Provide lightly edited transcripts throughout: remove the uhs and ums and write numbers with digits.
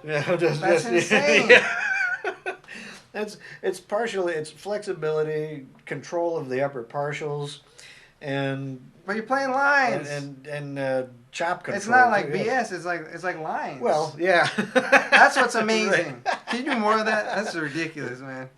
Yeah, That's insane. Yeah. It's partially it's flexibility, control of the upper partials, and But you're playing lines. chop control. It's not like too, yeah. BS. It's like lines. Well, yeah. That's what's amazing. Right. Can you do more of that? That's ridiculous, man.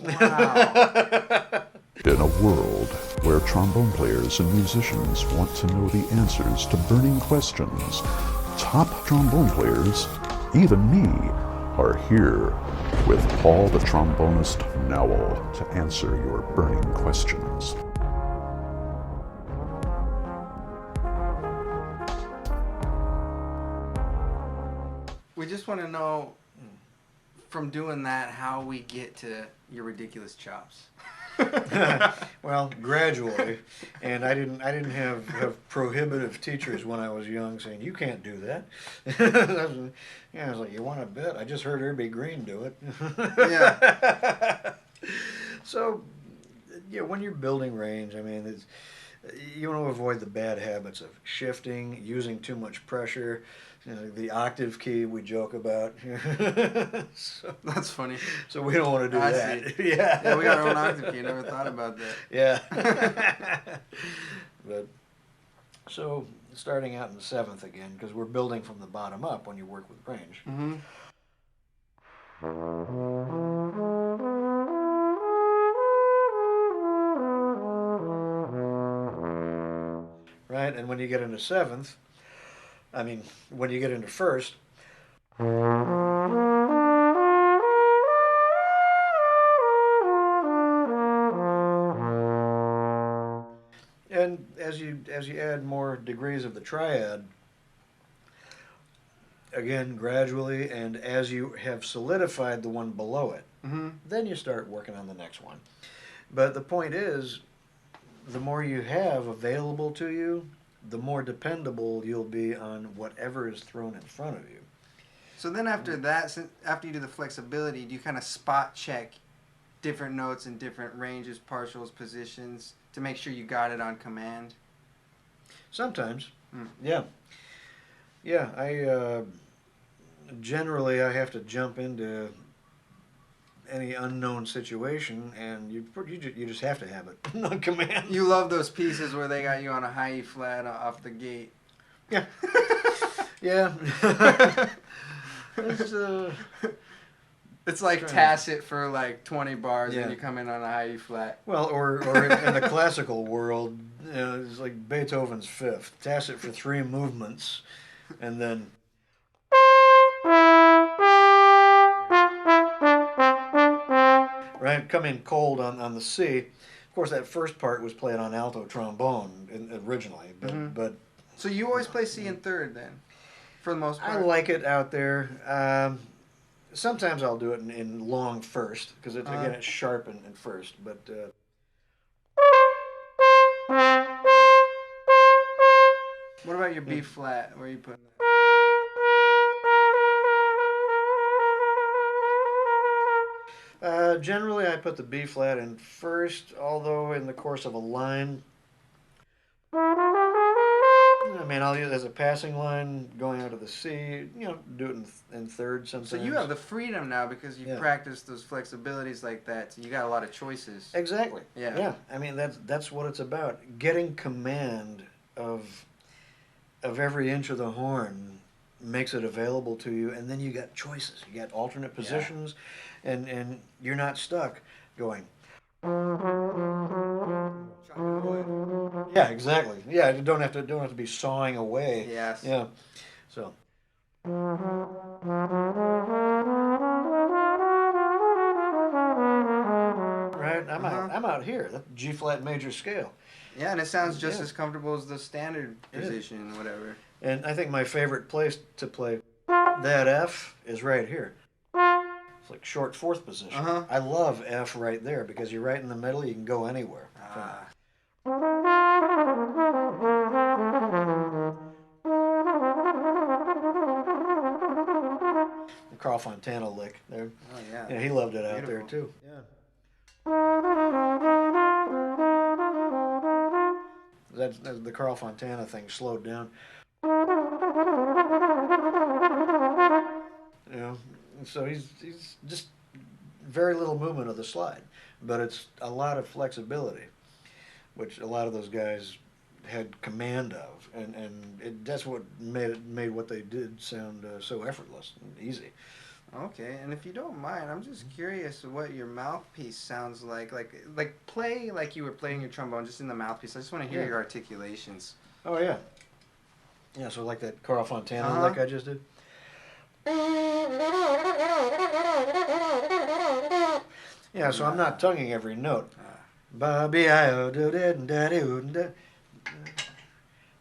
Wow. In a world where trombone players and musicians want to know the answers to burning questions, top trombone players, even me, are here with Paul the Trombonist Nowell to answer your burning questions. We just want to know from doing that how we get to your ridiculous chops. Well, gradually, and I didn't have prohibitive teachers when I was young saying you can't do that. I was like, you want to bet? I just heard Irby Green do it. Yeah. So, yeah, when you're building range, I mean, you want to avoid the bad habits of shifting, using too much pressure. You know, the octave key we joke about. So, That's funny. so we don't want to do I that. see. Yeah. Yeah, we got our own octave key. Never thought about that. Yeah. But so starting out in the seventh again, because we're building from the bottom up when you work with range. Mm-hmm. Right, and when you get into seventh, I mean, when you get into first, and as you add more degrees of the triad, again gradually, and as you have solidified the one below it, Mm-hmm. then you start working on the next one. But the point is, the more you have available to you, the more dependable you'll be on whatever is thrown in front of you. So then after that, after you do the flexibility, do you kind of spot check different notes in different ranges, partials, positions to make sure you got it on command? Sometimes, Mm. yeah. Yeah, I generally I have to jump into any unknown situation, and you just have to have it on command. You love those pieces where they got you on a high E flat off the gate. Yeah. Yeah. It's, It's like tacit for like 20 bars, Yeah. and you come in on a high E flat. well, or in the classical world, it's like Beethoven's Fifth, tacit for 3 movements, and then. Right, come in cold on the C. Of course, that first part was played on alto trombone originally, but Mhm. but So you always play C in third then, for the most part? I like it out there. Sometimes I'll do it in long first because again it's sharp in first, but. What about your B flat? Where are you putting that? Generally, I put the B flat in first, although in the course of a line, I mean, I'll use it as a passing line going out of the C, do it in third sometimes. So you have the freedom now because you've Yeah. practiced those flexibilities like that, so you got a lot of choices. Exactly. Yeah. Yeah. I mean, that's what it's about. Getting command of every inch of the horn makes it available to you, and then you got choices. You got alternate positions, and you're not stuck going. Yeah, exactly. Yeah, you don't have to be sawing away. Yes. Yeah. So. Right. I'm out here. That's G flat major scale. Yeah, and it sounds just Yeah. as comfortable as the standard position, whatever. And I think my favorite place to play that F is right here. It's like short fourth position. Uh-huh. I love F right there because you're right in the middle. You can go anywhere. Ah. The Carl Fontana lick there. Oh, yeah. Yeah, he loved it out there Beautiful. too. Yeah. That's the Carl Fontana thing slowed down. You know, so he's just very little movement of the slide, but it's a lot of flexibility, which a lot of those guys had command of, and that's what made what they did sound so effortless and easy. Okay, and if you don't mind, I'm just curious what your mouthpiece sounds like. Like play like you were playing your trombone just in the mouthpiece. I just want to hear Yeah. your articulations. Oh yeah, yeah. So like that Carl Fontana lick I just did. Yeah, so I'm not tonguing every note. Bobby I o do did and daddy oo and da.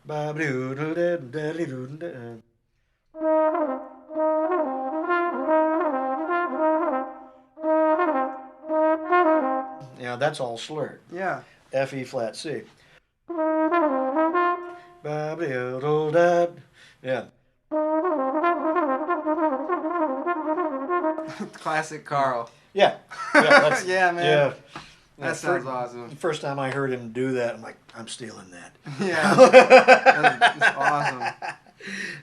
Bobby doo doo did and daddy doo and da. Yeah, that's all slurred. Yeah. F E flat C. Bobby o do dad. Yeah. Classic Carl. Yeah. That's, Yeah, man. Yeah. That sounds awesome. The first time I heard him do that, I'm like, I'm stealing that. Yeah. That's awesome.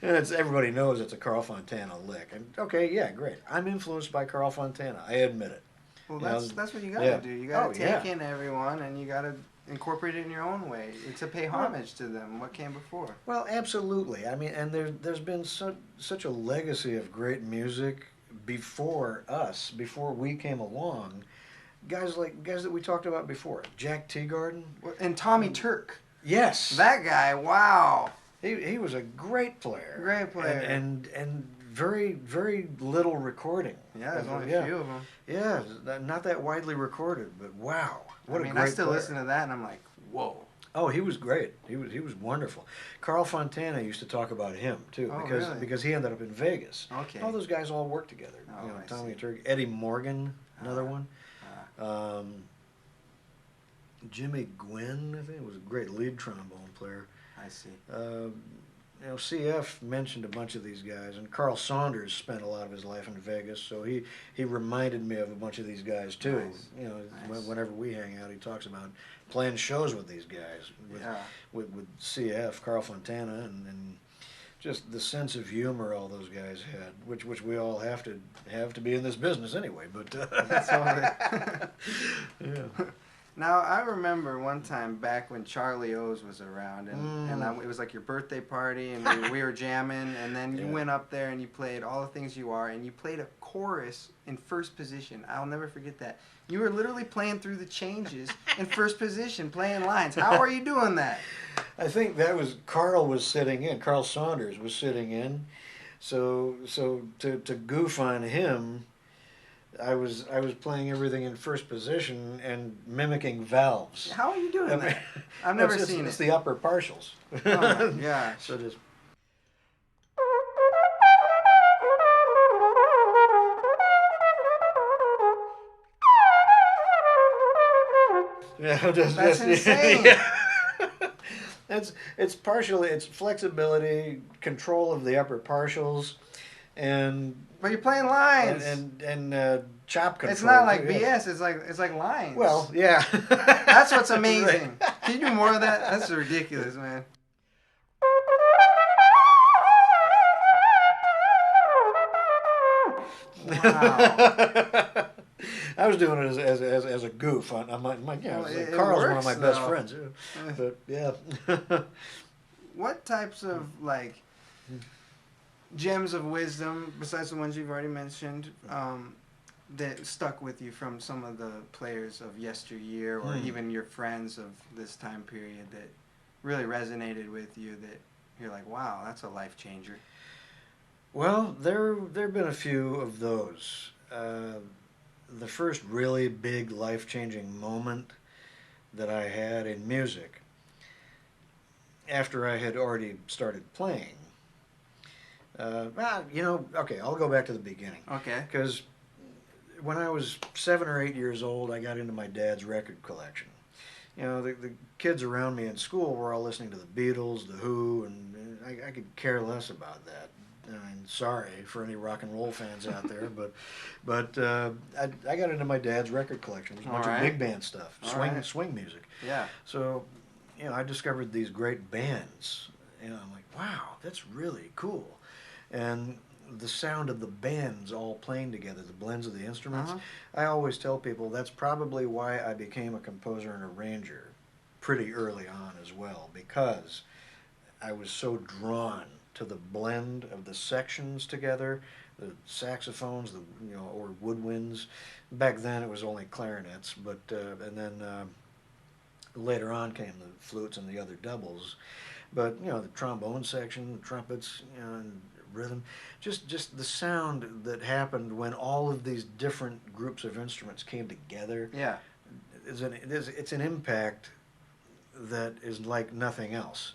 And everybody knows it's a Carl Fontana lick. And okay, yeah, great. I'm influenced by Carl Fontana. I admit it. Well, You know, that's what you gotta yeah. do. You gotta Oh, take yeah. in everyone, and you gotta incorporate it in your own way to pay homage to them. What came before? Well, absolutely. I mean, and there's been such a legacy of great music before us, before we came along. Guys that we talked about before, Jack Teagarden. And Tommy Turk. Yes, That guy, wow. he was a great player. Great player. And very very little recording. Yeah, there's only Yeah. a few of them. Yeah, not that widely recorded, but wow, what a great I still player. listen to that, and I'm like, whoa. Oh, he was great. He was wonderful. Carl Fontana used to talk about him too, Oh, because really? because he ended up in Vegas. Okay. All those guys all worked together. Oh, You know, I Tommy see. Turk, Eddie Morgan, another one. Jimmy Gwynn, I think, was a great lead trombone player. I see. You know, CF mentioned a bunch of these guys, and Carl Saunders spent a lot of his life in Vegas, so he reminded me of a bunch of these guys too. Nice. You know, Nice. whenever we hang out, he talks about playing shows with these guys, Yeah. with CF, Carl Fontana, and just the sense of humor all those guys had, which we all have to be in this business anyway. But That's all right. yeah. Now, I remember one time back when Charlie O's was around, and it was like your birthday party, and we were jamming, and then you Yeah. went up there and you played All the Things You Are, and you played a chorus in first position. I'll never forget that. You were literally playing through the changes in first position, playing lines. How are you doing that? I think that was Carl was sitting in. Carl Saunders was sitting in, so to goof on him, I was playing everything in first position and mimicking valves. How are you doing I mean, that? I've never it's seen It's it. the upper partials. Oh my gosh. So just. Yeah, That's insane. Yeah. It's partially it's flexibility, control of the upper partials, and But you're playing lines. and chop control. It's not like too, yeah. BS. It's like lines. Well, yeah. That's what's amazing. Can you do more of that? That's ridiculous, man. Wow. I was doing it as a goof. I'm like, yeah, Well, it Carl's one of works, my best though. friends. Yeah. But yeah. What types of like gems of wisdom, besides the ones you've already mentioned, that stuck with you from some of the players of yesteryear, or even your friends of this time period, that really resonated with you? That you're like, wow, that's a life changer. Well, there've been a few of those. The first really big life-changing moment that I had in music, after I had already started playing. Well, you know, okay, I'll go back to the beginning. Okay. Because when I was 7 or 8 years old, I got into my dad's record collection. You know, the kids around me in school were all listening to the Beatles, the Who, and I could care less about that. I'm sorry for any rock and roll fans out there, but I got into my dad's record collection. It was a bunch of big band stuff, swing music. Yeah. So I discovered these great bands. I'm like, wow, that's really cool. And the sound of the bands all playing together, the blends of the instruments. I always tell people that's probably why I became a composer and arranger pretty early on as well, because I was so drawn to the blend of the sections together, the saxophones, or woodwinds. Back then it was only clarinets, but and then later on came the flutes and the other doubles. But the trombone section, trumpets, and rhythm, just the sound that happened when all of these different groups of instruments came together. Yeah, it's an impact that is like nothing else.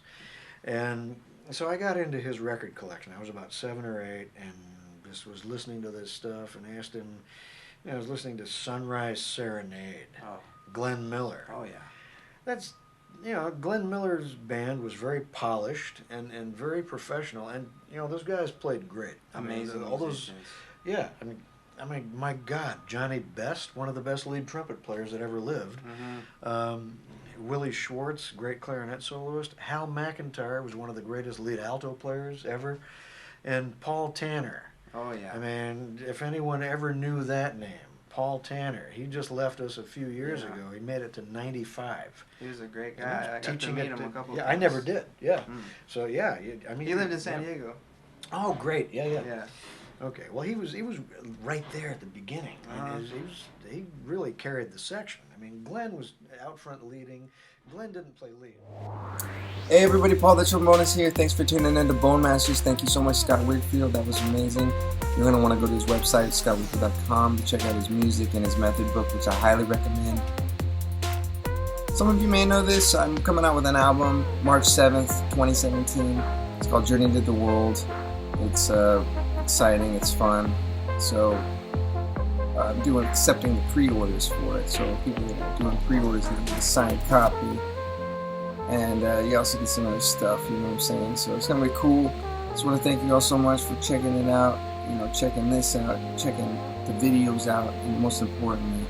And so I got into his record collection. I was about 7 or 8, and just was listening to this stuff and asked him. I was listening to Sunrise Serenade, Glenn Miller. Oh yeah. That's Glenn Miller's band was very polished and very professional, and those guys played great. Amazing. All those, yeah. I mean, my God, Johnny Best, one of the best lead trumpet players that ever lived. Willie Schwartz, great clarinet soloist. Hal McIntyre was one of the greatest lead alto players ever, and Paul Tanner. Oh yeah. I mean, if anyone ever knew that name, Paul Tanner. He just left us a few years ago. He made it to 95. He was a great guy. I got to meet him a couple of times. I never did. Yeah. So yeah, I mean, he lived in San Diego. Oh, great. Yeah. Yeah. Okay. Well, he was right there at the beginning. And he really carried the section. I mean, Glenn was out front leading. Glenn didn't play lead. Hey everybody, Paul the Trombonist here. Thanks for tuning in to Bone Masters. Thank you so much, Scott Whitfield. That was amazing. You're going to want to go to his website, scottwhitfield.com, to check out his music and his method book, which I highly recommend. Some of you may know this. I'm coming out with an album March 7th, 2017. It's called Journey to the World. It's exciting. It's fun. So I'm accepting the pre-orders for it. So people that are doing pre-orders can get a signed copy. And you also get some other stuff, you know what I'm saying? So it's going to be cool. Just want to thank you all so much for checking it out, checking this out, checking the videos out, and most importantly,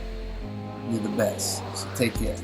you're the best. So take care.